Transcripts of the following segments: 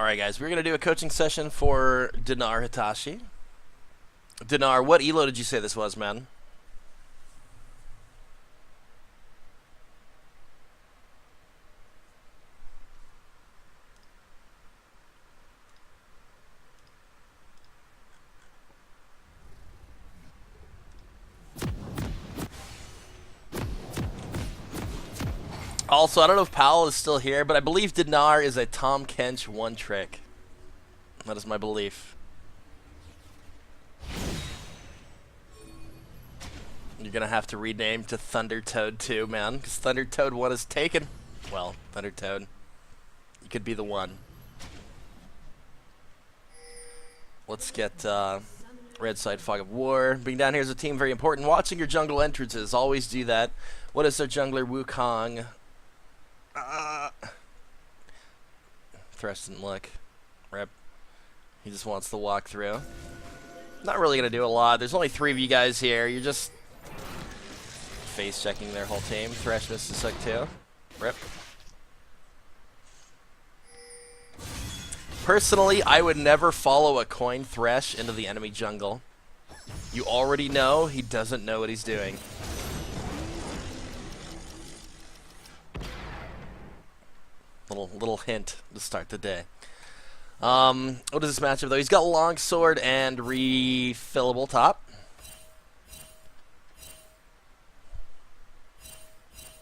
Alright guys, we're going to do a coaching session for Danar Hitachi. Danar, what elo did you say this was, man? Also, I don't know if Powell is still here, but I believe Danar is a Tahm Kench one trick. That is my belief. You're gonna have to rename to Thunder Toad 2, man, because Thunder Toad 1 is taken. Well, Thunder Toad, you could be the one. Let's get Red Side Fog of War. Being down here as a team, very important. Watching your jungle entrances, always do that. What is their jungler? Wukong. Thresh didn't look. Rip. He just wants the walkthrough. Not really going to do a lot. There's only 3 of you guys here. You're just face checking their whole team. Thresh missed a suck too. Rip. Personally, I would never follow a coin Thresh into the enemy jungle. You already know he doesn't know what he's doing. Little hint to start the day. What is this matchup though? He's got longsword and refillable top.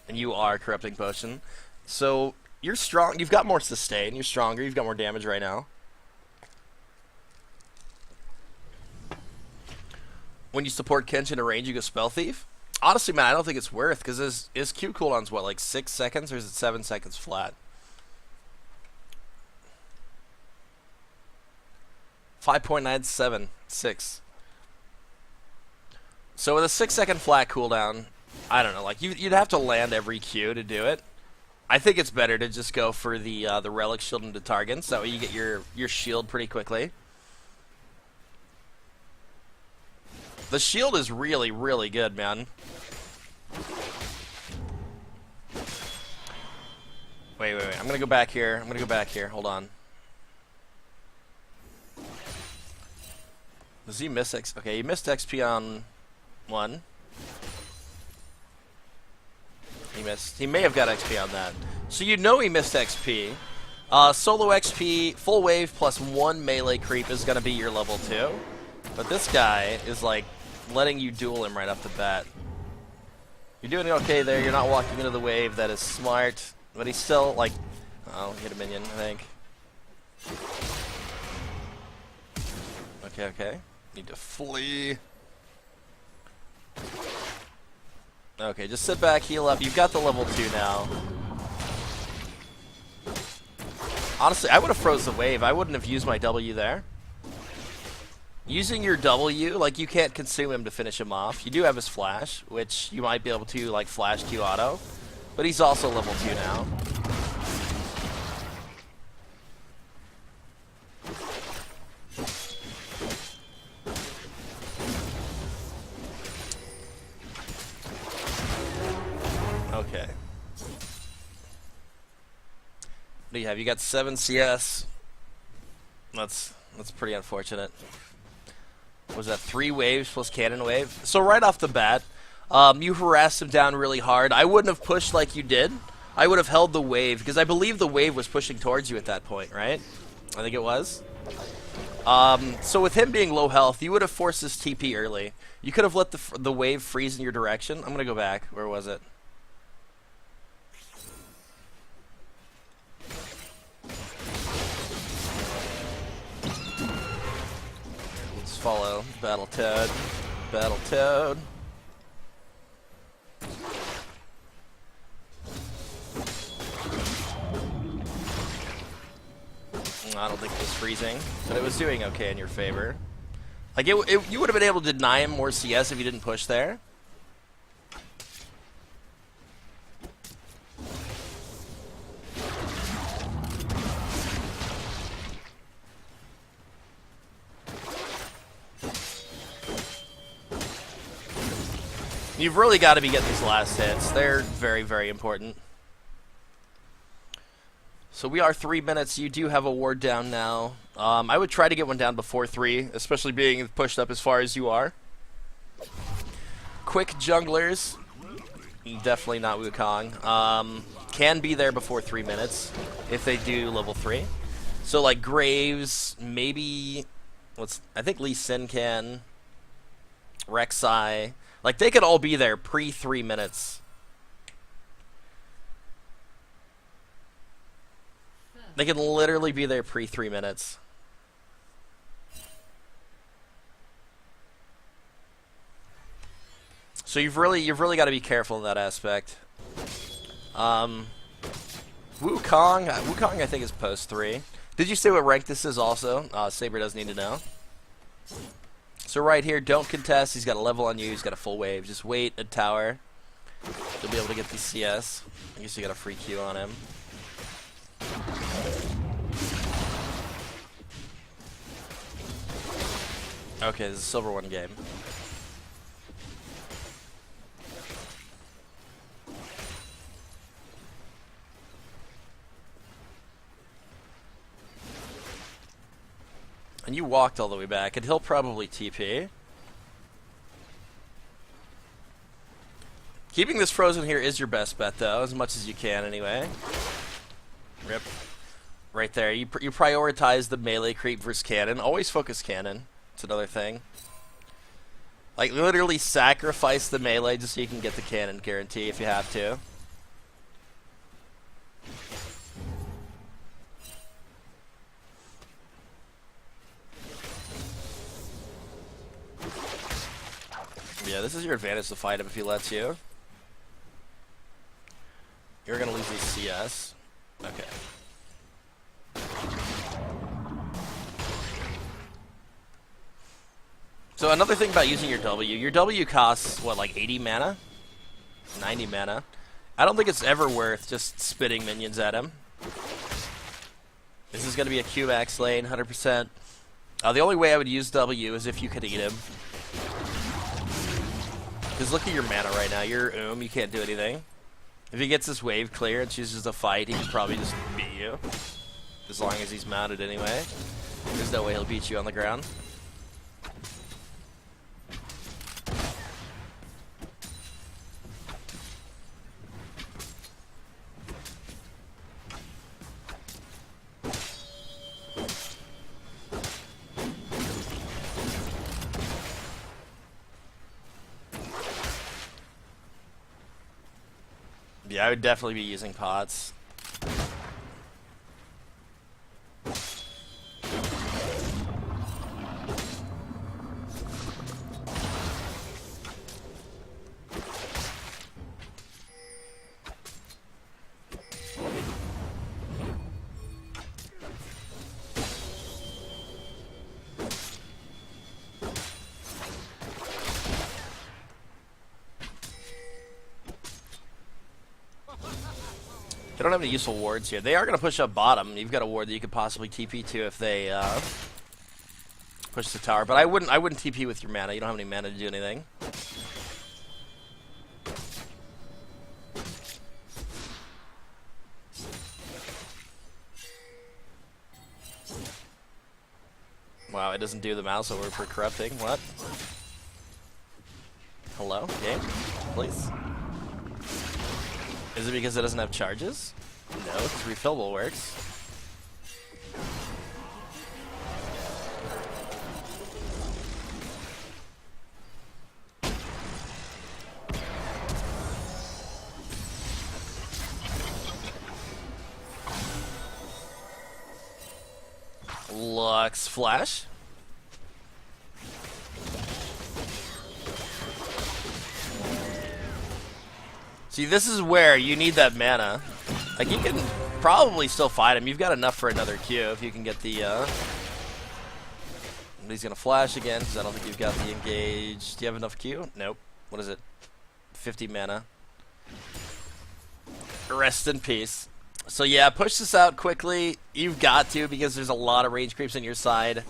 And you are corrupting potion. So you're strong. You've got more sustain. You're stronger. You've got more damage right now. When you support Kench in a range, you go Spell Thief. Honestly, man, I don't think it's worth, because his Q cooldown's what, like 6 seconds, or is it 7 seconds flat? 5.976. So with a 6-second flat cooldown, I don't know, like you'd have to land every Q to do it. I think it's better to just go for the relic shield into targets. That way you get your shield pretty quickly. The shield is really, really good, man. Wait. I'm gonna go back here. Hold on. Does he miss X? Okay, he missed XP on 1. He missed. He may have got XP on that. So you know he missed XP. Solo XP, full wave plus 1 melee creep is gonna be your level 2. But this guy is like letting you duel him right off the bat. You're doing okay there. You're not walking into the wave. That is smart. But he's still like, oh, he hit a minion, I think. Okay. Need to flee. Okay, just sit back, heal up. You've got the level 2 now. Honestly, I would have froze the wave. I wouldn't have used my W there. Using your W, like, you can't consume him to finish him off. You do have his flash, which you might be able to, like, flash Q auto. But he's also level 2 now. Okay. What do you have? You got 7 CS. That's pretty unfortunate. What was that 3 waves plus cannon wave? So right off the bat, you harassed him down really hard. I wouldn't have pushed like you did. I would have held the wave, because I believe the wave was pushing towards you at that point, right? I think it was. So with him being low health, you would have forced his TP early. You could have let the wave freeze in your direction. I'm gonna go back. Where was it? Let's follow Battletoad. Battletoad. I don't think it was freezing, but it was doing okay in your favor. Like, you would have been able to deny him more CS if you didn't push there. You've really got to be getting these last hits. They're very, very important. So we are 3 minutes. You do have a ward down now. I would try to get one down before 3, especially being pushed up as far as you are. Quick junglers. Definitely not Wukong. Can be there before 3 minutes if they do level 3. So like Graves, maybe... I think Lee Sin can. Rek'Sai. Like they could all be there pre 3 minutes. They can literally be there pre 3 minutes. So you've really got to be careful in that aspect. Wukong I think is post 3. Did you say what rank this is also? Saber does need to know. So right here, don't contest. He's got a level on you. He's got a full wave. Just wait a tower. You'll be able to get the CS. I guess you got a free Q on him. Okay, this is a silver 1 game. And you walked all the way back, and he'll probably TP. Keeping this frozen here is your best bet, though, as much as you can, anyway. Rip. Right there. You prioritize the melee creep versus cannon. Always focus cannon. It's another thing. Like, literally sacrifice the melee just so you can get the cannon guarantee if you have to. Yeah, this is your advantage to fight him if he lets you. You're gonna lose these CS. Okay. So another thing about using your W costs, what, like 80 mana? 90 mana. I don't think it's ever worth just spitting minions at him. This is gonna be a Q-Max lane, 100%. The only way I would use W is if you could eat him. Because look at your mana right now. You're you can't do anything. If he gets this wave clear and chooses to fight, he can probably just beat you. As long as he's mounted anyway. There's no way he'll beat you on the ground. Yeah, I would definitely be using pots. They don't have any useful wards here. They are going to push up bottom. You've got a ward that you could possibly TP to if they push the tower. But I wouldn't TP with your mana. You don't have any mana to do anything. Wow, it doesn't do the mouse over for corrupting. What? Hello? Game? Please? Is it because it doesn't have charges? No, because refillable works. Lux Flash. See, this is where you need that mana. Like, you can probably still fight him. You've got enough for another Q if you can get the, He's gonna flash again, because I don't think you've got the engage. Do you have enough Q? Nope. What is it? 50 mana. Rest in peace. So yeah, push this out quickly. You've got to, because there's a lot of range creeps on your side,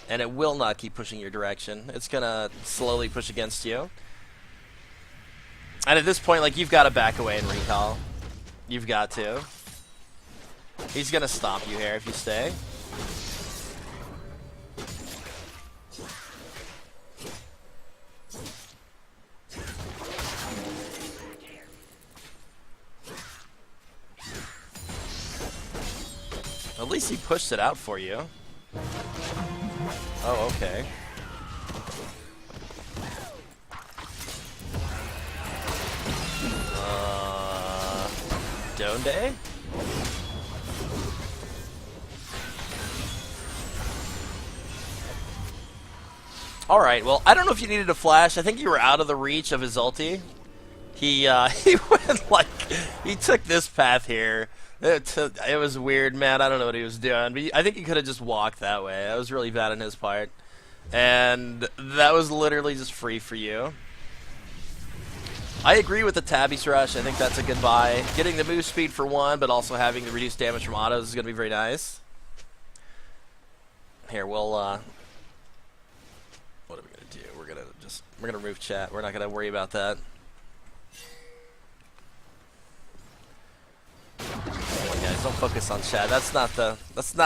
and it will not keep pushing your direction. It's gonna slowly push against you. And at this point, like, you've got to back away and recall. You've got to. He's gonna stomp you here if you stay. At least he pushed it out for you. Oh, okay. Donde? Alright, well, I don't know if you needed a flash. I think you were out of the reach of his ulti. He went like, he took this path here. It was weird, man. I don't know what he was doing. But I think he could have just walked that way. That was really bad on his part. And that was literally just free for you. I agree with the Tabby's Rush. I think that's a good buy. Getting the move speed for one, but also having the reduced damage from autos is going to be very nice. Here, we'll, what are we going to do? We're going to remove chat. We're not going to worry about that. Come on, guys, don't focus on chat. That's not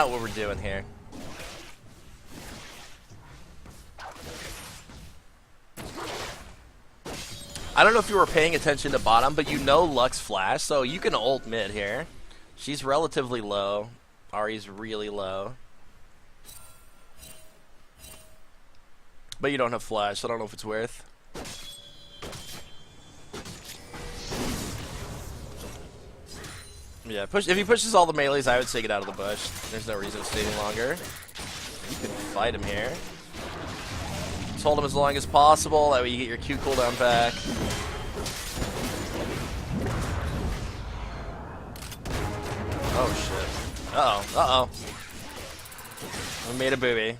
what we're doing here. I don't know if you were paying attention to bottom, but you know Lux flash, so you can ult mid here. She's relatively low. Ari's really low. But you don't have flash, so I don't know if it's worth. Yeah, if he pushes all the melees, I would say get out of the bush. There's no reason to stay any longer. You can fight him here. Just hold him as long as possible, that way you get your Q cooldown back. Oh shit. Uh-oh. I made a booby.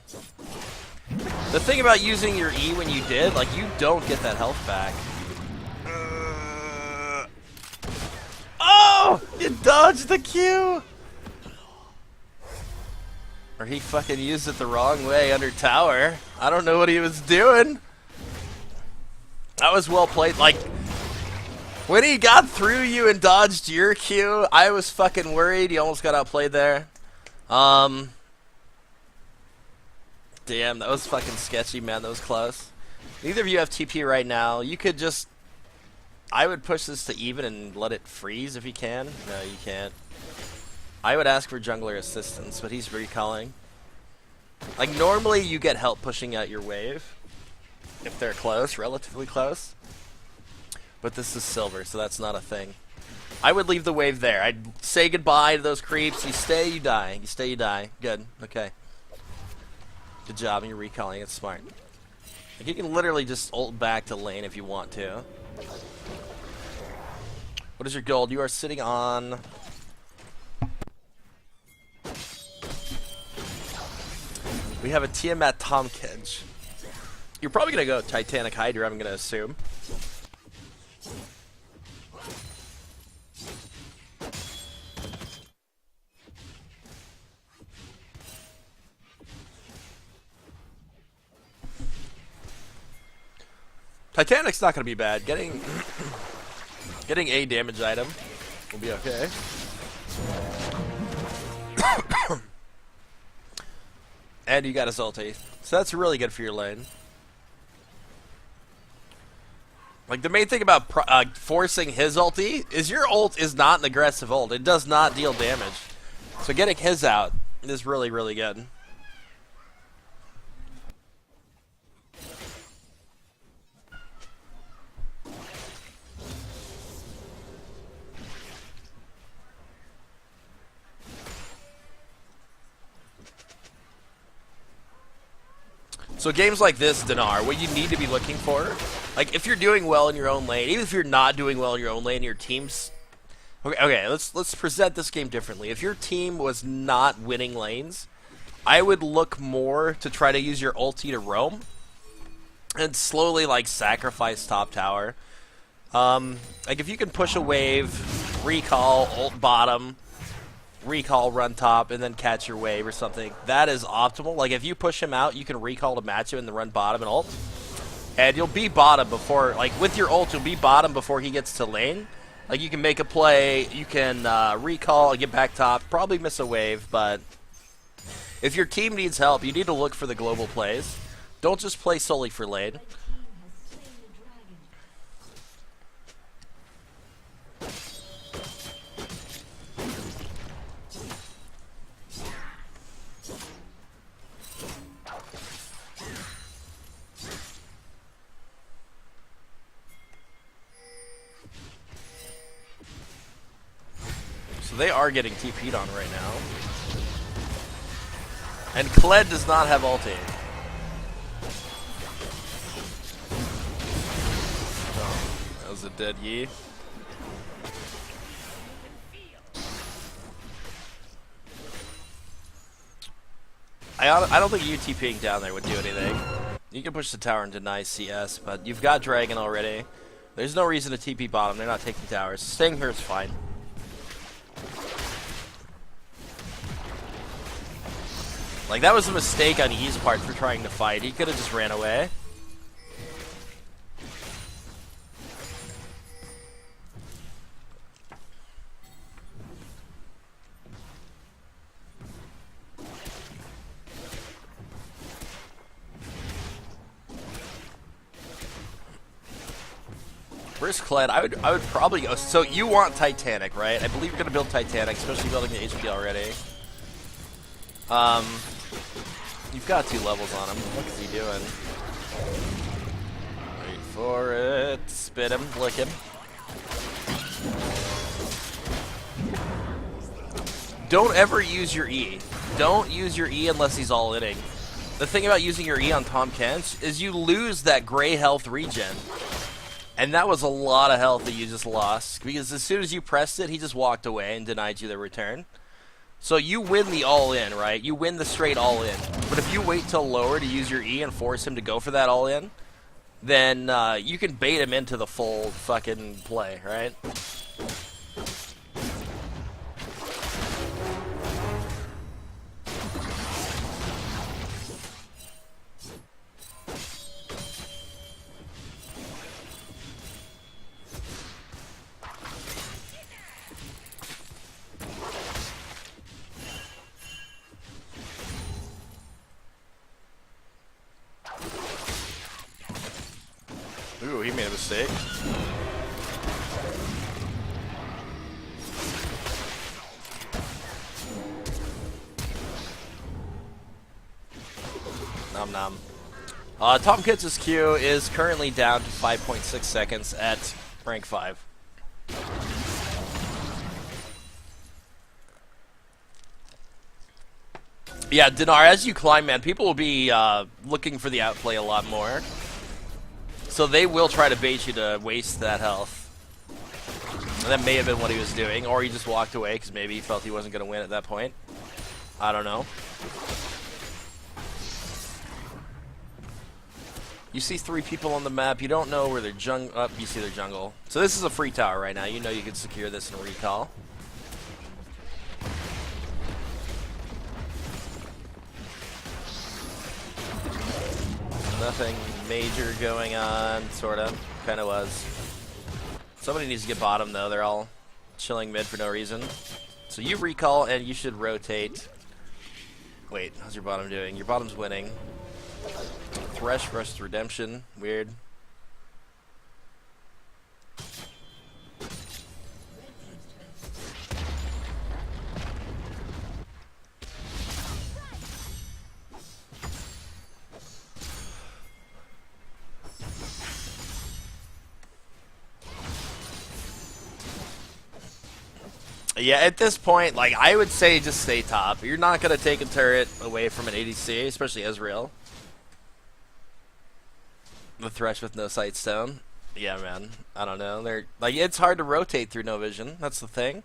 The thing about using your E when you did, like, you don't get that health back. Oh! You dodged the Q! Or he fucking used it the wrong way under tower. I don't know what he was doing. That was well played. Like, when he got through you and dodged your Q, I was fucking worried. He almost got outplayed there. Damn, that was fucking sketchy, man. That was close. Neither of you have TP right now. You could just... I would push this to even and let it freeze if you can. No, you can't. I would ask for jungler assistance, but he's recalling. Like, normally you get help pushing out your wave. If they're close, relatively close. But this is silver, so that's not a thing. I would leave the wave there. I'd say goodbye to those creeps. You stay, you die. You stay, you die. Good. Okay. Good job, and you're recalling. It's smart. Like, you can literally just ult back to lane if you want to. What is your gold? You are sitting on... We have a Tiamat Tahm Kench. You're probably going to go Titanic Hydra, I'm going to assume. Titanic's not going to be bad. Getting a damage item will be okay. And you got his ulti. So that's really good for your lane. Like, the main thing about forcing his ulti is your ult is not an aggressive ult. It does not deal damage. So getting his out is really, really good. So games like this, Danar, what you need to be looking for, like if you're doing well in your own lane, even if you're not doing well in your own lane, your team's... Okay, let's present this game differently. If your team was not winning lanes, I would look more to try to use your ulti to roam and slowly, like, sacrifice top tower. Like if you can push a wave, recall, ult bottom, recall, run top, and then catch your wave or something. That is optimal. Like, if you push him out, you can recall to match him and then run bottom and ult. And you'll be bottom before, like, with your ult, you'll be bottom before he gets to lane. Like, you can make a play, you can recall, get back top, probably miss a wave, but if your team needs help, you need to look for the global plays. Don't just play solely for lane. So they are getting TP'd on right now. And Kled does not have ulti. Oh, that was a dead Yi. I don't think you TPing down there would do anything. You can push the tower and deny CS, but you've got Dragon already. There's no reason to TP bottom. They're not taking towers. Staying here is fine. Like, that was a mistake on Yi's part for trying to fight. He could have just ran away. Where's Kled? I would probably go. So you want Titanic, right? I believe you're gonna build Titanic, especially building the HP already. You've got 2 levels on him. What is he doing? Wait for it. Spit him, lick him. Don't ever use your E. Don't use your E unless he's all-inning. The thing about using your E on Tahm Kench is you lose that gray health regen. And that was a lot of health that you just lost. Because as soon as you pressed it, he just walked away and denied you the return. So you win the all-in, right? You win the straight all-in. But if you wait till lower to use your E and force him to go for that all-in, then you can bait him into the full fucking play, right? Ooh, he made a mistake. Nom nom. Tahm Kench's Q is currently down to 5.6 seconds at rank 5. Yeah, Danar, as you climb, man, people will be looking for the outplay a lot more. So they will try to bait you to waste that health. And that may have been what he was doing, or he just walked away because maybe he felt he wasn't going to win at that point. I don't know. You see 3 people on the map. You don't know where they're you see their jungle. So this is a free tower right now. You know you can secure this and recall. Nothing major going on, sorta. Kinda was. Somebody needs to get bottom though, they're all chilling mid for no reason. So you recall and you should rotate. Wait, how's your bottom doing? Your bottom's winning. Thresh versus Redemption, weird. Yeah, at this point, like, I would say just stay top. You're not going to take a turret away from an ADC, especially Ezreal. The Thresh with no Sightstone. Yeah, man. I don't know. They're like, it's hard to rotate through no vision. That's the thing.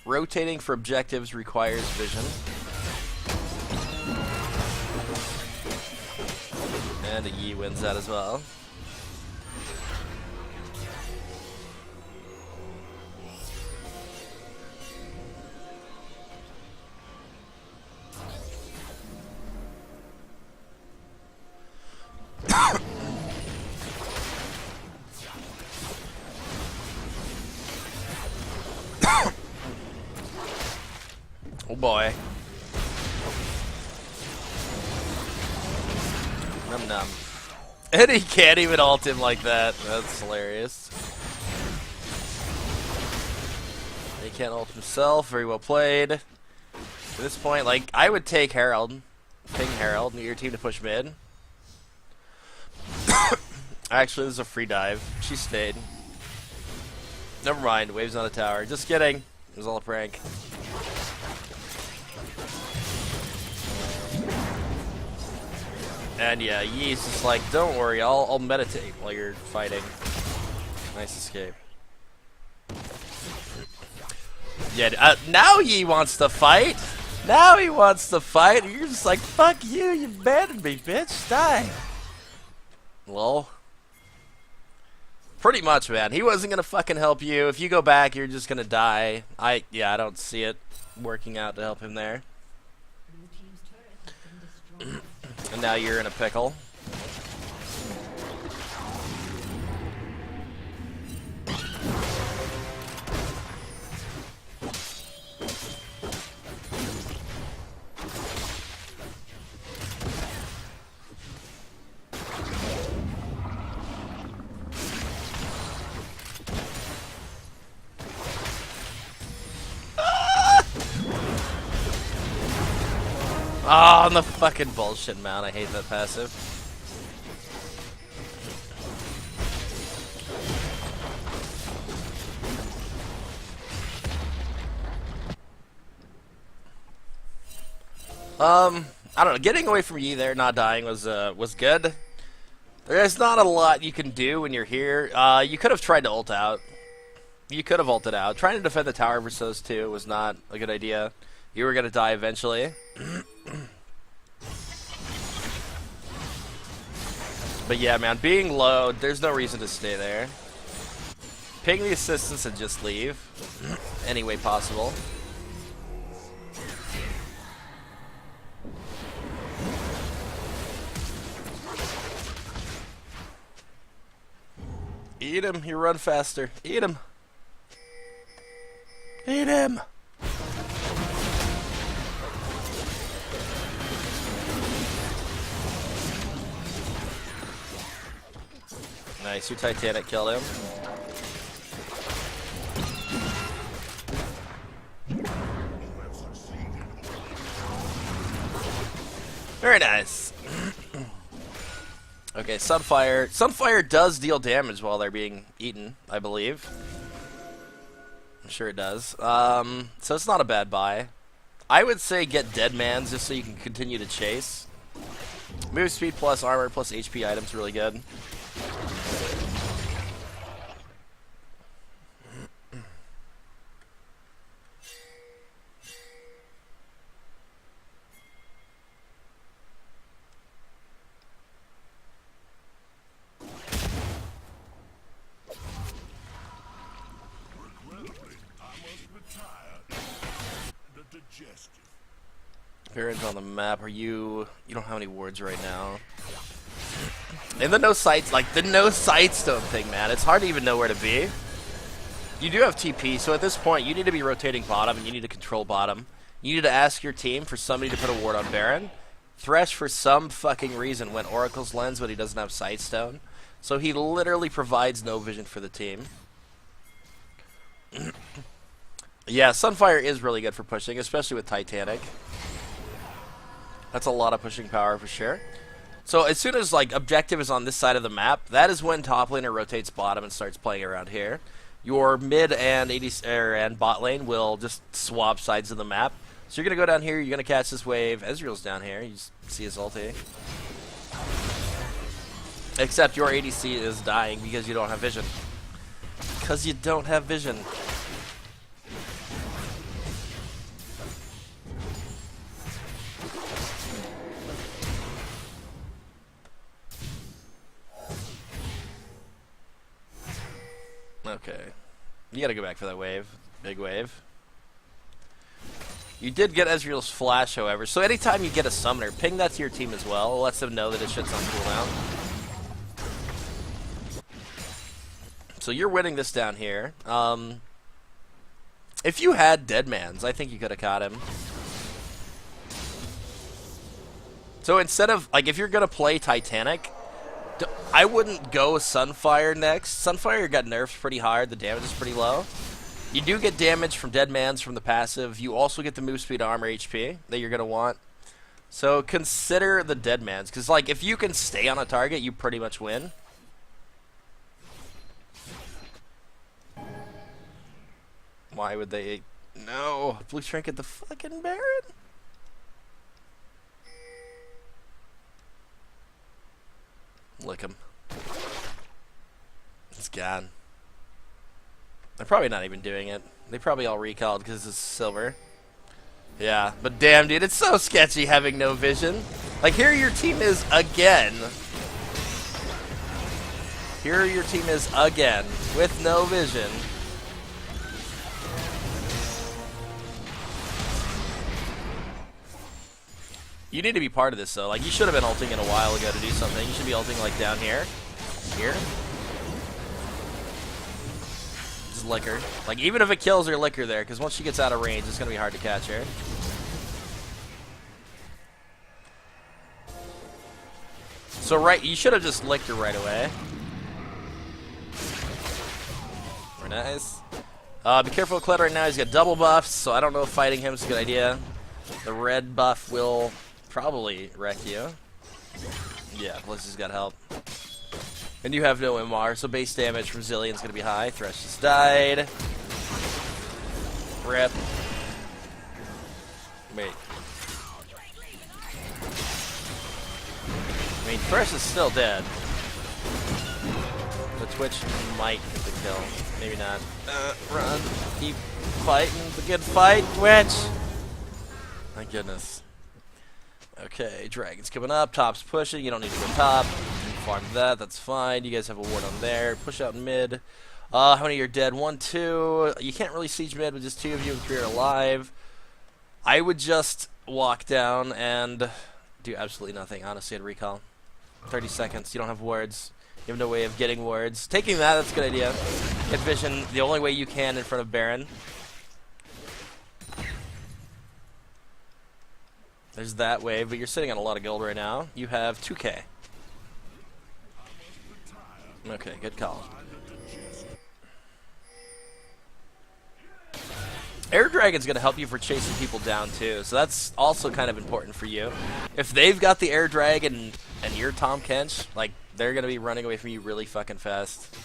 Rotating for objectives requires vision. And a Yi wins that as well. Oh boy. Num num. And he can't even ult him like that. That's hilarious. He can't ult himself. Very well played. At this point, like, I would take Herald. Ping Herald, need your team to push mid. Actually, this is a free dive. She stayed. Never mind, Wave's on a tower. Just kidding. It was all a prank. And yeah, Yee's just like, don't worry, I'll meditate while you're fighting. Nice escape. Yeah, now Yee wants to fight. Now he wants to fight. You're just like, fuck you, you abandoned me, bitch. Die. Lol. Pretty much, man. He wasn't gonna fucking help you. If you go back, you're just gonna die. Yeah, I don't see it working out to help him there. And now you're in a pickle. Oh, on the fucking bullshit mount. I hate that passive. I don't know. Getting away from Yi there, not dying was good. There's not a lot you can do when you're here. You could have tried to ult out. You could have ulted out. Trying to defend the tower versus those two was not a good idea. You were gonna die eventually. But yeah, man, being low, there's no reason to stay there. Ping the assistants and just leave. Any way possible. Eat him, you run faster. Eat him. Eat him. Nice, your Titanic killed him. Very nice. Okay, Sunfire. Sunfire does deal damage while they're being eaten, I believe. I'm sure it does. So it's not a bad buy. I would say get Deadmans just so you can continue to chase. Move speed plus armor plus HP items really good. Baron's on the map. Are you don't have any wards right now. And the no sights, like the no sightstone thing, man. It's hard to even know where to be. You do have TP, so at this point you need to be rotating bottom and you need to control bottom. You need to ask your team for somebody to put a ward on Baron. Thresh, for some fucking reason, went Oracle's Lens, but he doesn't have sightstone. So he literally provides no vision for the team. Yeah, Sunfire is really good for pushing, especially with Titanic. That's a lot of pushing power for sure. So as soon as like objective is on this side of the map, that is when top laner rotates bottom and starts playing around here. Your mid and and bot lane will just swap sides of the map. So you're gonna go down here, you're gonna catch this wave. Ezreal's down here, you see his ulti. Except your ADC is dying because you don't have vision. Because you don't have vision. Okay. You gotta go back for that wave. Big wave. You did get Ezreal's flash, however, so anytime you get a summoner, ping that to your team as well. It lets them know that his shit's on cooldown. So you're winning this down here. If you had Deadmans, I think you could have caught him. So instead of, like, if you're going to play Titanic, I wouldn't go Sunfire next. Sunfire got nerfed pretty hard. The damage is pretty low. You do get damage from Deadmans from the passive. You also get the move speed, armor, HP that you're going to want. So consider the Deadmans. Because, like, if you can stay on a target, you pretty much win. Why would they... No. Blue Trinket the fucking Baron? Lick him. It's gone. They're probably not even doing it. They probably all recalled because it's silver. Yeah, but damn, dude, it's so sketchy having no vision. Like, here your team is again. Here your team is again with no vision. You need to be part of this, though. Like, you should have been ulting in a while ago to do something. You should be ulting, like, down here. Here. Just lick her. Like, even if it kills her, lick her there, because once she gets out of range, it's going to be hard to catch her. So, right, you should have just licked her right away. Very nice. Be careful of Kled right now. He's got double buffs, so I don't know if fighting him is a good idea. The red buff will... probably wreck you. Yeah, plus he's got help. And you have no MR, so base damage from Zillion's gonna be high. Thresh just died. Rip. Wait. I mean, Thresh is still dead. The Twitch might get the kill. Maybe not. Run. Keep fighting. The good fight, Twitch. My goodness. Okay, Dragon's coming up. Top's pushing. You don't need to go top. Farm that. That's fine. You guys have a ward on there. Push out mid. How many are dead? 1, 2. You can't really siege mid with just 2 of you and 3 are alive. I would just walk down and do absolutely nothing. Honestly, I'd recall. 30 seconds. You don't have wards. You have no way of getting wards. Taking that, that's a good idea. Get vision the only way you can in front of Baron. There's that wave, but you're sitting on a lot of gold right now. You have 2k. Okay, good call. Air Dragon's going to help you for chasing people down too, so that's also kind of important for you. If they've got the Air Dragon and you're Tahm Kench, like, they're going to be running away from you really fucking fast.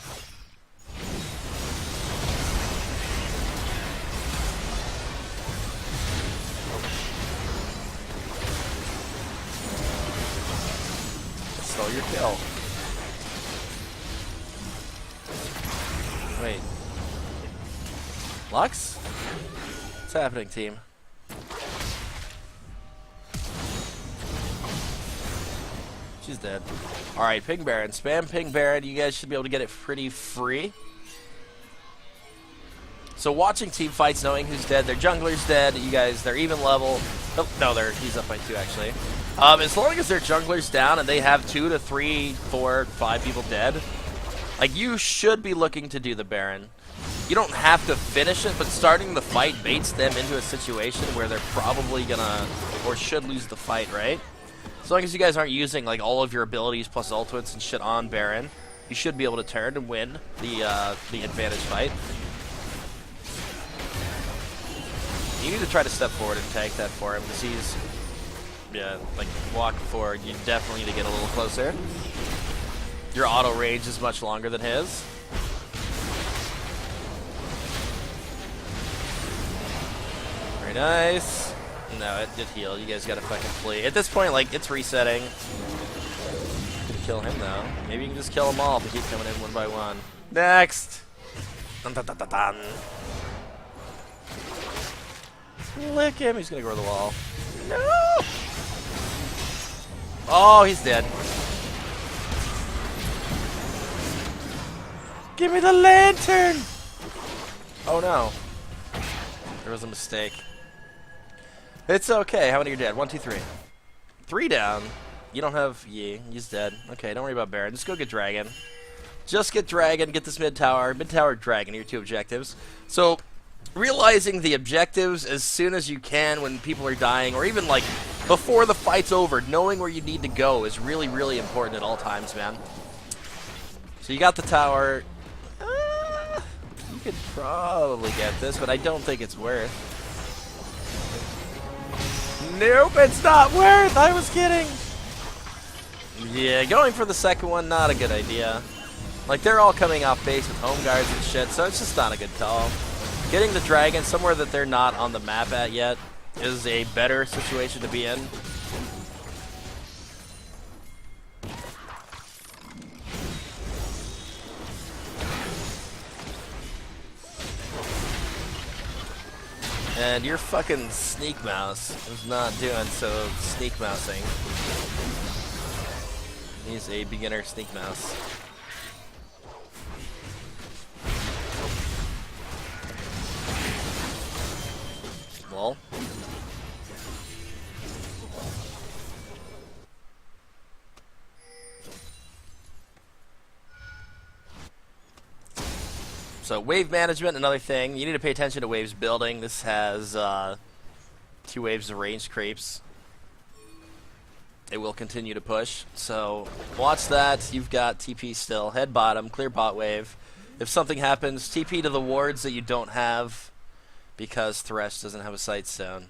Stole your kill. Wait. Lux? What's happening, team? She's dead. Alright, Ping Baron. Spam Ping Baron. You guys should be able to get it pretty free. So watching team fights, knowing who's dead. Their jungler's dead. You guys, they're even level. Oh, no, he's up by 2, actually. As long as their jungler's down and they have 2 to 3, 4, 5 people dead, like, you should be looking to do the Baron. You don't have to finish it, but starting the fight baits them into a situation where they're probably gonna, or should lose the fight, right? As long as you guys aren't using, like, all of your abilities plus ultimates and shit on Baron, you should be able to turn and win the advantage fight. You need to try to step forward and tank that for him, because he's, yeah, like, walk forward. You definitely need to get a little closer. Your auto range is much longer than his. Very nice. No, it did heal. You guys gotta fucking flee. At this point, like, it's resetting. You can kill him, though. Maybe you can just kill them all if they keep coming in one by one. Next! Dun, dun, dun, dun, dun. Lick him. He's gonna go to the wall. No! Oh, he's dead. Give me the lantern! Oh, no. There was a mistake. It's okay. How many are dead? 1, 2, 3. 3 down. You don't have Yi. He's dead. Okay, don't worry about Baron. Just go get Dragon. Just get Dragon. Get this mid tower. Mid tower, Dragon. Your 2 objectives. So, realizing the objectives as soon as you can when people are dying, or even like before the fight's over, knowing where you need to go is really, really important at all times, man. So you got the tower. You could probably get this, but I don't think it's worth. Nope, it's not worth. I was kidding. Yeah, going for the second one, not a good idea. Like, they're all coming off base with home guards and shit, so it's just not a good call. Getting the dragon somewhere that they're not on the map at yet is a better situation to be in. And your fucking sneak mouse is not doing so sneak mousing. He's a beginner sneak mouse. Lol. So wave management, another thing. You need to pay attention to waves building. This has 2 waves of ranged creeps. It will continue to push. So watch that. You've got TP still. Head bottom, clear bot wave. If something happens, TP to the wards that you don't have because Thresh doesn't have a sight stone.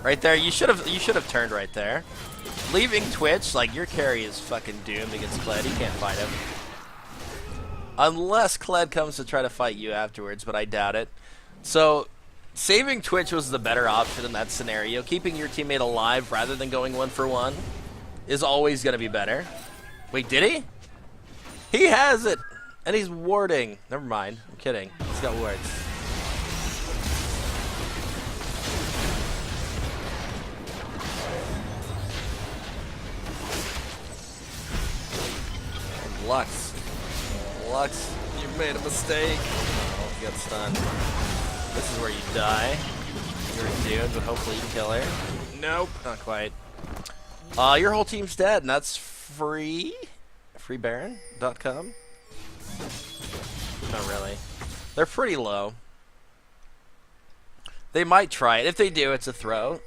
Right there, you should have turned right there. Leaving Twitch, like, your carry is fucking doomed against Kled. He can't fight him. Unless Kled comes to try to fight you afterwards, but I doubt it. So, saving Twitch was the better option in that scenario. Keeping your teammate alive rather than going 1-for-1 is always going to be better. Wait, did he? He has it! And he's warding. Never mind. I'm kidding. He's got wards. Lux. Lux, you made a mistake. Oh, you got stunned. This is where you die. You're doomed, but hopefully you can kill her. Nope, not quite. Your whole team's dead, and that's free? Freebaron.com? Not really. They're pretty low. They might try it. If they do, it's a throw.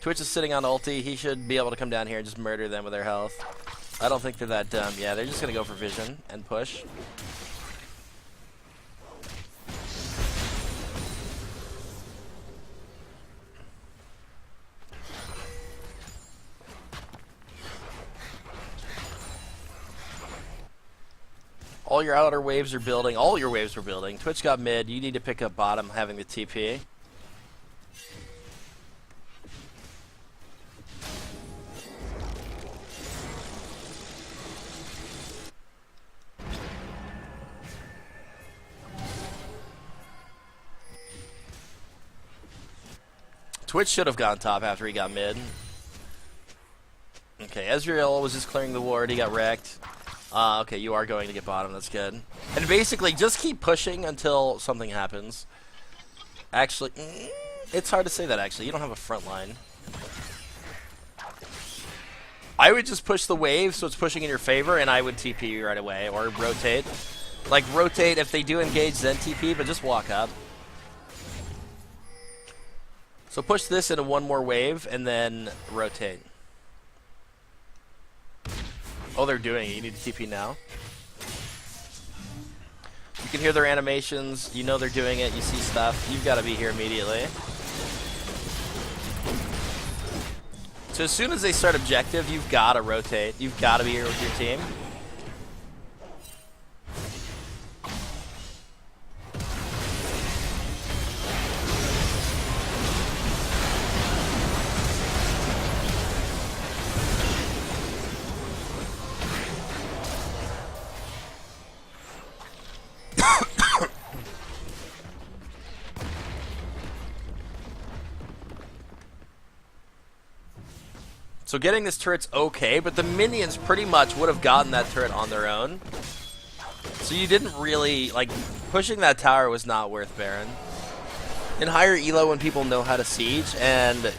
Twitch is sitting on ulti. He should be able to come down here and just murder them with their health. I don't think they're that dumb. Yeah, they're just going to go for vision and push. All your outer waves are building. All your waves are building. Twitch got mid. You need to pick up bottom having the TP. Twitch should have gone top after he got mid. Okay, Ezreal was just clearing the ward. He got wrecked. Okay, you are going to get bottom. That's good. And basically, just keep pushing until something happens. Actually, it's hard to say that, actually. You don't have a front line. I would just push the wave so it's pushing in your favor, and I would TP right away, or rotate. Like, rotate if they do engage, then TP, but just walk up. So push this into one more wave, and then rotate. Oh, they're doing it. You need to TP now. You can hear their animations. You know they're doing it. You see stuff. You've got to be here immediately. So as soon as they start objective, you've got to rotate. You've got to be here with your team. So getting this turret's okay, but the minions pretty much would have gotten that turret on their own. So you didn't really, like, pushing that tower was not worth Baron. In higher elo when people know how to siege, and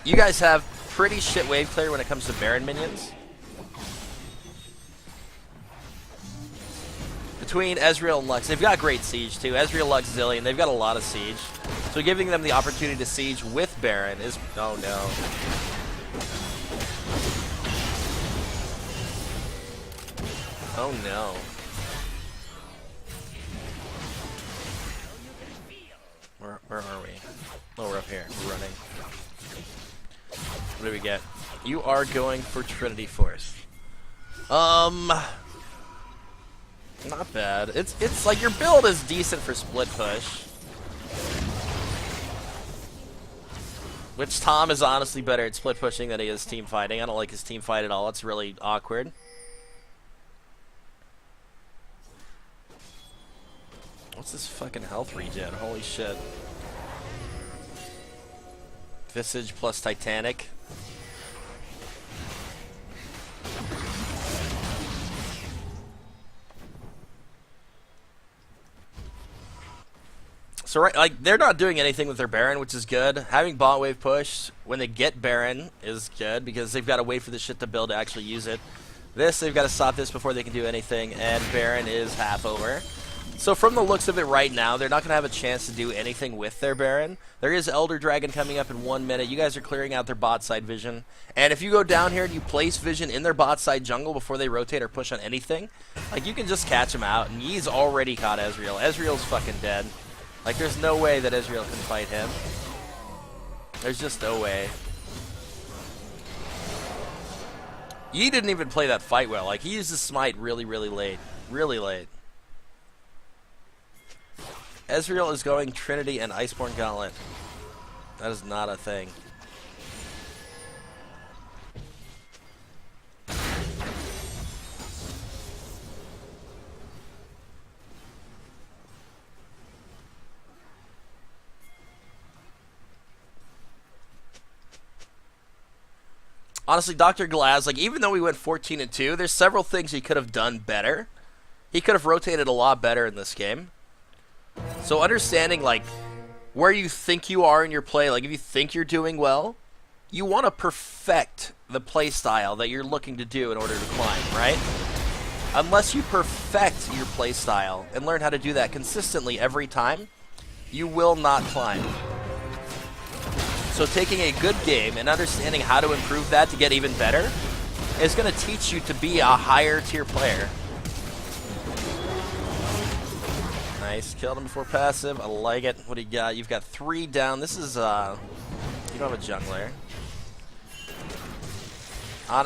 you guys have pretty shit wave clear when it comes to Baron minions. Between Ezreal and Lux, they've got great siege too. Ezreal, Lux, Zilean, they've got a lot of siege. So giving them the opportunity to siege with Baron is... oh no. Oh no. Where are we? Oh, we're up here. We're running. What do we get? You are going for Trinity Force. Not bad. It's like your build is decent for split push. Which Tahm is honestly better at split pushing than he is team fighting. I don't like his team fight at all. It's really awkward. What's this fucking health regen? Holy shit. Visage plus Titanic. So right, like they're not doing anything with their Baron, which is good. Having bot wave push when they get Baron is good because they've got to wait for the shit to build to actually use it. This, they've got to stop this before they can do anything, and Baron is half over. So from the looks of it right now, they're not going to have a chance to do anything with their Baron. There is Elder Dragon coming up in 1 minute. You guys are clearing out their bot side vision. And if you go down here and you place vision in their bot side jungle before they rotate or push on anything, like you can just catch him out, and he's already caught Ezreal. Ezreal's fucking dead. Like there's no way that Ezreal can fight him. There's just no way. Yi didn't even play that fight well. Like he used his smite really, really late. Really late. Ezreal is going Trinity and Iceborne Gauntlet. That is not a thing. Honestly, Dr. Glaz, like even though we went 14-2, there's several things he could have done better. He could have rotated a lot better in this game. So understanding like where you think you are in your play, like if you think you're doing well, you want to perfect the play style that you're looking to do in order to climb, right? Unless you perfect your play style and learn how to do that consistently every time, you will not climb. So taking a good game and understanding how to improve that to get even better is going to teach you to be a higher tier player. Nice. Killed him before passive. I like it. What do you got? You've got 3 down. This is, you don't have a jungler.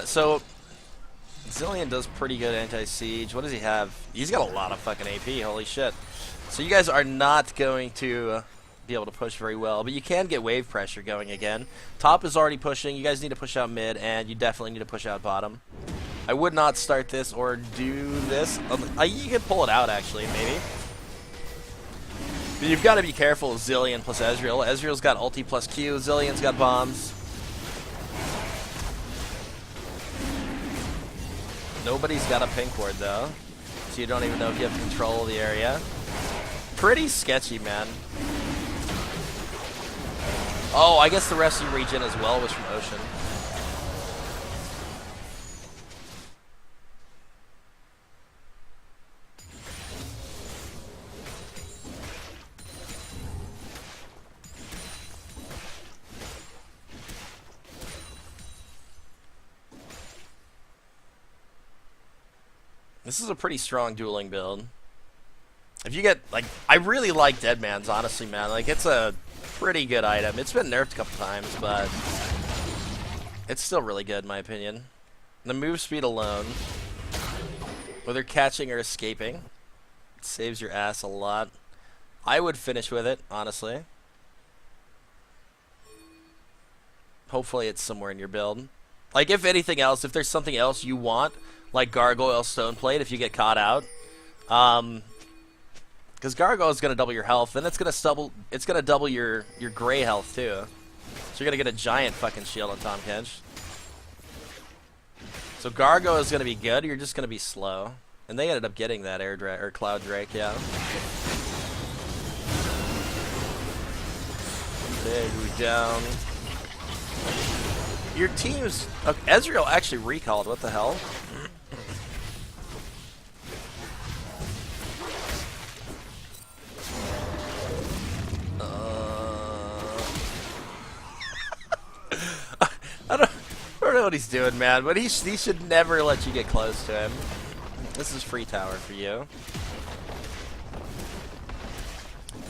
So, Zilean does pretty good anti-siege. What does he have? He's got a lot of fucking AP. Holy shit. So you guys are not going to be able to push very well, but you can get wave pressure going again. Top is already pushing. You guys need to push out mid, and you definitely need to push out bottom. I would not start this or do this. You could pull it out, actually, maybe. But you've got to be careful of Zilean plus Ezreal. Ezreal's got ulti plus Q. Zilean's got bombs. Nobody's got a pink ward, though. So you don't even know if you have control of the area. Pretty sketchy, man. Oh, I guess the rest of your regen as well was from Ocean. This is a pretty strong dueling build. If you get, like, I really like Deadman's, honestly, man. Like, it's a pretty good item. It's been nerfed a couple times, but it's still really good, in my opinion. The move speed alone, whether catching or escaping, it saves your ass a lot. I would finish with it, honestly. Hopefully it's somewhere in your build. Like, if anything else, if there's something else you want, like Gargoyle Stoneplate, if you get caught out, because Gargoyle is going to double your health, then it's going to double your gray health too. So you're going to get a giant fucking shield on Tahm Kench. So Gargoyle is going to be good. You're just going to be slow, and they ended up getting that Cloud Drake, yeah. Big down. Your team's... Ezreal actually recalled. What the hell? I don't know what he's doing, man, but he should never let you get close to him. This is free tower for you.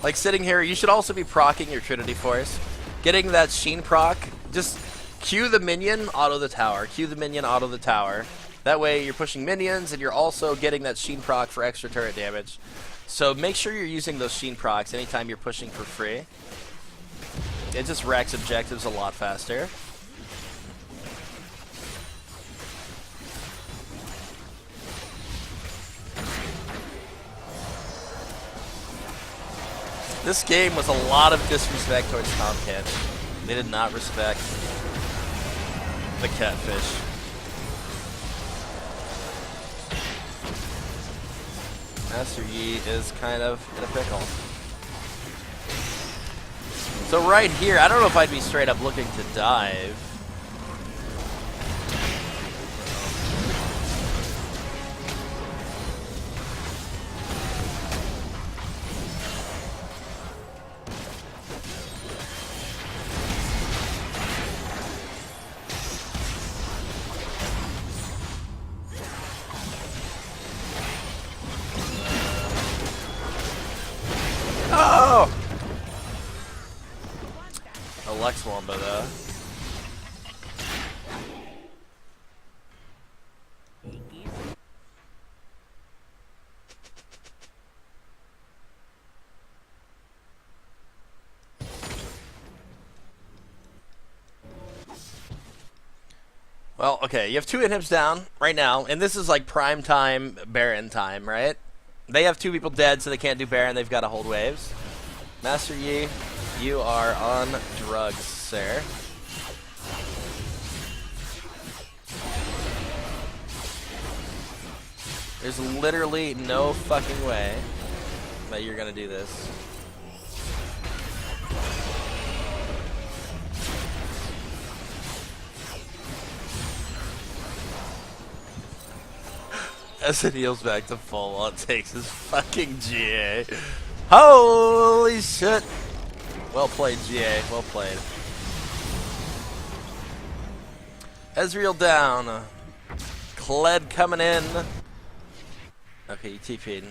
Like, sitting here, you should also be proccing your Trinity Force. Getting that Sheen proc, just Q the minion, auto the tower. Q the minion, auto the tower. That way you're pushing minions, and you're also getting that Sheen proc for extra turret damage. So make sure you're using those Sheen procs anytime you're pushing for free. It just wrecks objectives a lot faster. This game was a lot of disrespect towards Tahm Kench. They did not respect the catfish. Master Yi is kind of in a pickle. So right here, I don't know if I'd be straight up looking to dive. Oh! A Lux Wamba though. Well, okay, you have 2 inhibs down right now, and this is like prime time Baron time, right? They have 2 people dead, so they can't do Baron. They've got to hold waves. Master Yi, you are on drugs, sir. There's literally no fucking way that you're gonna do this. As it heals back to full while it takes his fucking GA. Holy shit! Well played, GA. Well played. Ezreal down. Kled coming in. Okay, you TP'd.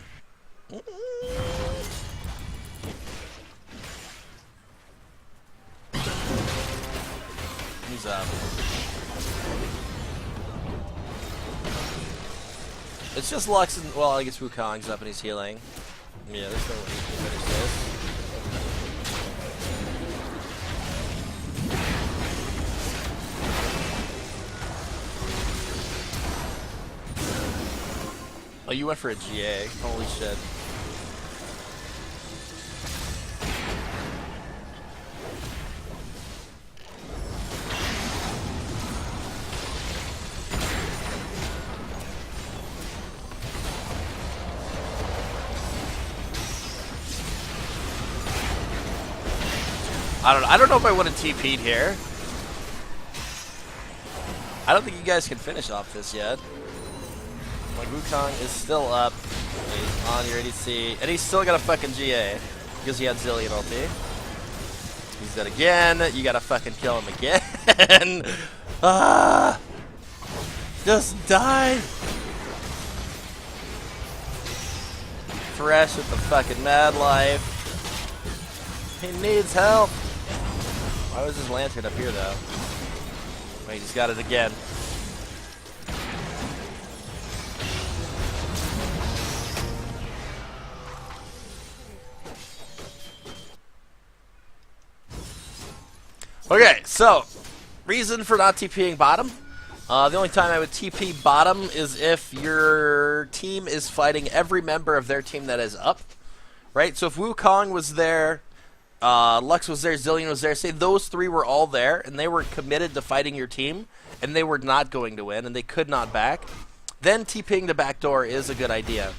He's up. It's just Lux and, well, I guess Wukong's up and he's healing. Yeah, there's no way he can finish this. Oh, you went for a GA. Holy shit. I don't know if I would have TP'd here. I don't think you guys can finish off this yet. Like, Wukong is still up. He's on your ADC. And he's still got a fucking GA. Because he had Zillion ulti. He's dead again. You gotta fucking kill him again. Ah! Just die! Thresh with the fucking mad life. He needs help. Why was his lantern up here, though? Wait, he's got it again. Okay, so, reason for not TPing bottom. The only time I would TP bottom is if your team is fighting every member of their team that is up. Right? So if Wukong was there, Lux was there, Zillion was there, say those 3 were all there, and they were committed to fighting your team, and they were not going to win, and they could not back, then TPing the back door is a good idea.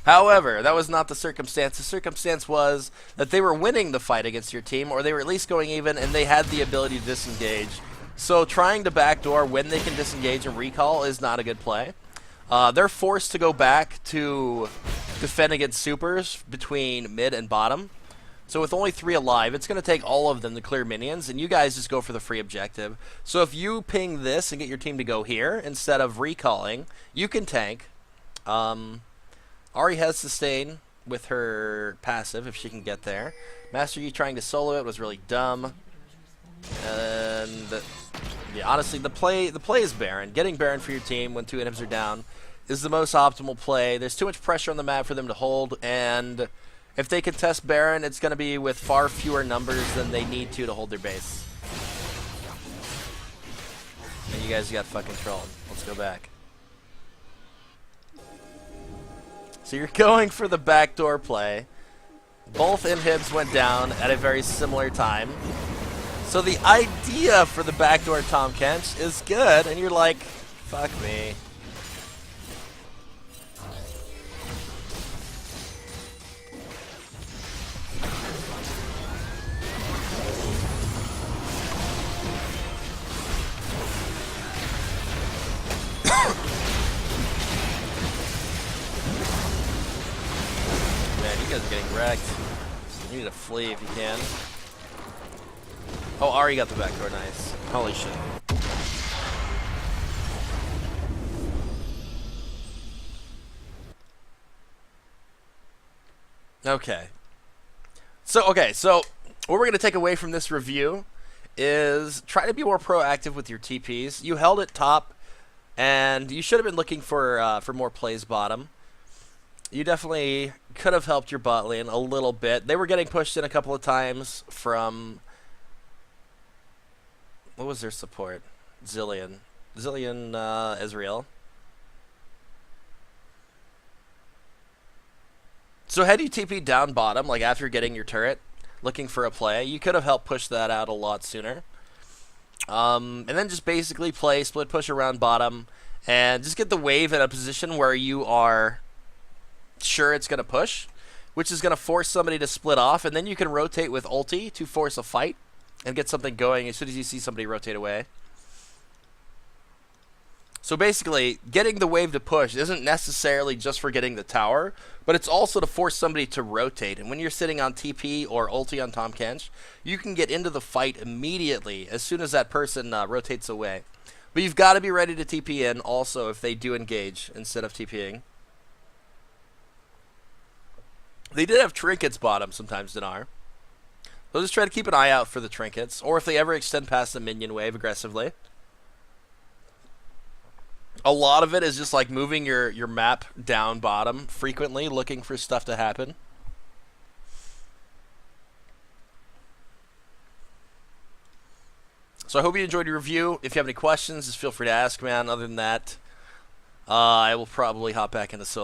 However, that was not the circumstance. The circumstance was that they were winning the fight against your team, or they were at least going even, and they had the ability to disengage. So trying to backdoor when they can disengage and recall is not a good play. They're forced to go back to defend against supers between mid and bottom. So with only 3 alive, it's going to take all of them to clear minions, and you guys just go for the free objective. So if you ping this and get your team to go here, instead of recalling, you can tank. Ahri has sustain with her passive, if she can get there. Master Yi trying to solo it was really dumb. And yeah, honestly, the play is Baron. Getting Baron for your team when 2 inhibs are down is the most optimal play. There's too much pressure on the map for them to hold, and if they contest Baron, it's going to be with far fewer numbers than they need to hold their base. And you guys got fucking trolled. Let's go back. So you're going for the backdoor play. Both inhibs went down at a very similar time. So the idea for the backdoor Tahm Kench is good, and you're like, fuck me. Man, you guys are getting wrecked. You need to flee if you can. Oh, Ahri got the backdoor, nice. Holy shit. Okay. So what we're going to take away from this review is try to be more proactive with your TPs. You held it top, and you should have been looking for more plays bottom. You definitely could have helped your bot lane a little bit. They were getting pushed in a couple of times from... What was their support? Zillion, Ezreal. So had you TP down bottom, like after getting your turret, looking for a play, you could have helped push that out a lot sooner. And then just basically play split push around bottom, and just get the wave in a position where you are sure it's going to push, which is going to force somebody to split off, and then you can rotate with ulti to force a fight and get something going as soon as you see somebody rotate away. So basically, getting the wave to push isn't necessarily just for getting the tower, but it's also to force somebody to rotate. And when you're sitting on TP or ulti on Tahm Kench, you can get into the fight immediately as soon as that person rotates away. But you've got to be ready to TP in also if they do engage instead of TPing. They did have trinkets bottom sometimes, Danar. So just try to keep an eye out for the trinkets, or if they ever extend past the minion wave aggressively. A lot of it is just like moving your map down bottom frequently, looking for stuff to happen. So I hope you enjoyed your review. If you have any questions, just feel free to ask, man. Other than that, I will probably hop back into solo.